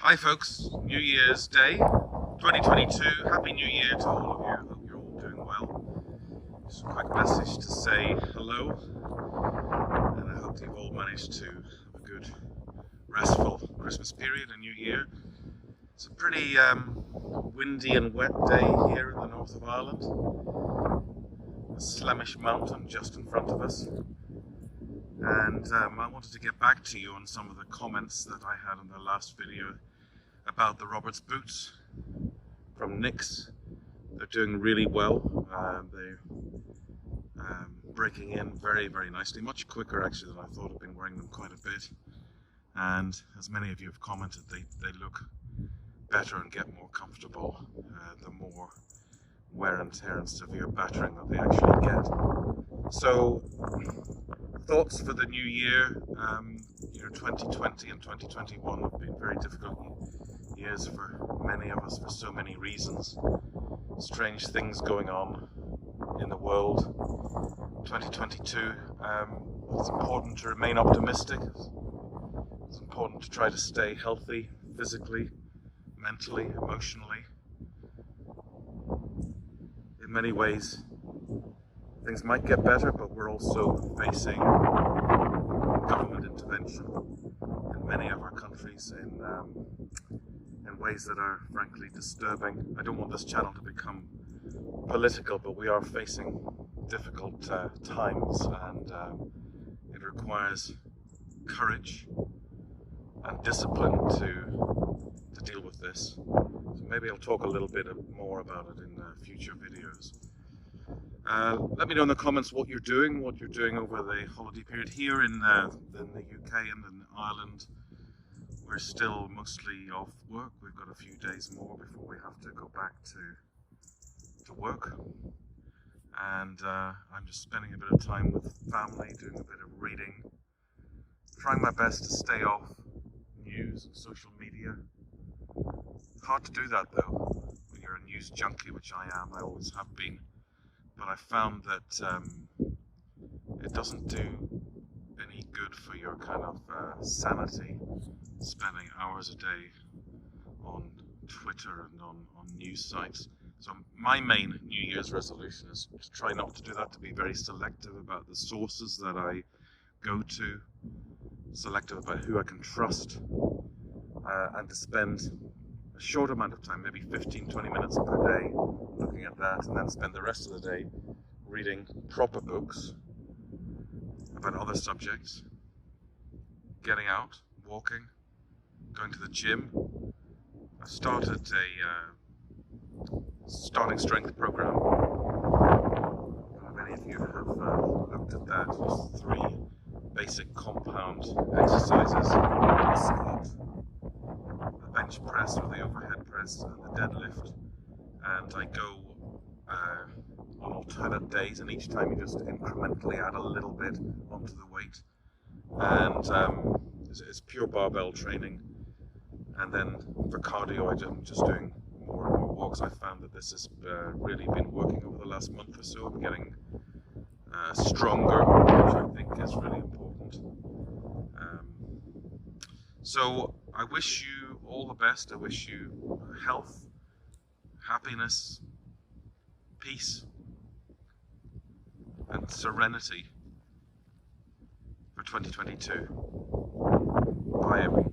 Hi folks, New Year's Day 2022. Happy New Year to all of you. Hope you're all doing well. Just a quick message to say hello, and I hope you've all managed to have a good restful Christmas period and New Year. It's a pretty windy and wet day here in the north of Ireland. The Slemish Mountain just in front of us. And I wanted to get back to you on some of the comments that I had in the last video about the Roberts boots from NIX. They're doing really well. They're breaking in very, very nicely, much quicker actually than I thought. I've been wearing them quite a bit. And as many of you have commented, they look better and get more comfortable the more wear and tear and severe battering that they actually get. So, thoughts for the new year. 2020 and 2021 have been very difficult years for many of us for so many reasons. Strange things going on in the world. 2022, it's important to remain optimistic. It's important to try to stay healthy physically, mentally, emotionally. In many ways, things might get better, but we're also facing government intervention in many of our countries in ways that are frankly disturbing. I don't want this channel to become political, but we are facing difficult times, and it requires courage and discipline to deal with this. So maybe I'll talk a little bit more about it in future videos. Let me know in the comments what you're doing over the holiday period. Here in the UK and in Ireland, we're still mostly off work. We've got a few days more before we have to go back to work. And I'm just spending a bit of time with family, doing a bit of reading, trying my best to stay off news and social media. It's hard to do that though, when you're a news junkie, which I am. I always have been. But I found that it doesn't do any good for your kind of sanity, spending hours a day on Twitter and on news sites. So my main New Year's resolution is to try not to do that, to be very selective about the sources that I go to, selective about who I can trust, and to spend a short amount of time, maybe 15-20 minutes per day, looking at that, and then spend the rest of the day reading proper books about other subjects, getting out, walking, going to the gym. I started a starting strength program. Many of you have looked at that. There's 3 basic compound exercises: the squat, the bench press or the overhead press, and the deadlift. And I go on alternate days, and each time you just incrementally add a little bit onto the weight. And it's pure barbell training. And then for cardio, I'm just doing more and more walks. I found that this has really been working over the last month or so. I'm getting stronger, which I think is really important. So I wish you all the best. I wish you health, happiness, peace, and serenity for 2022. Bye everyone.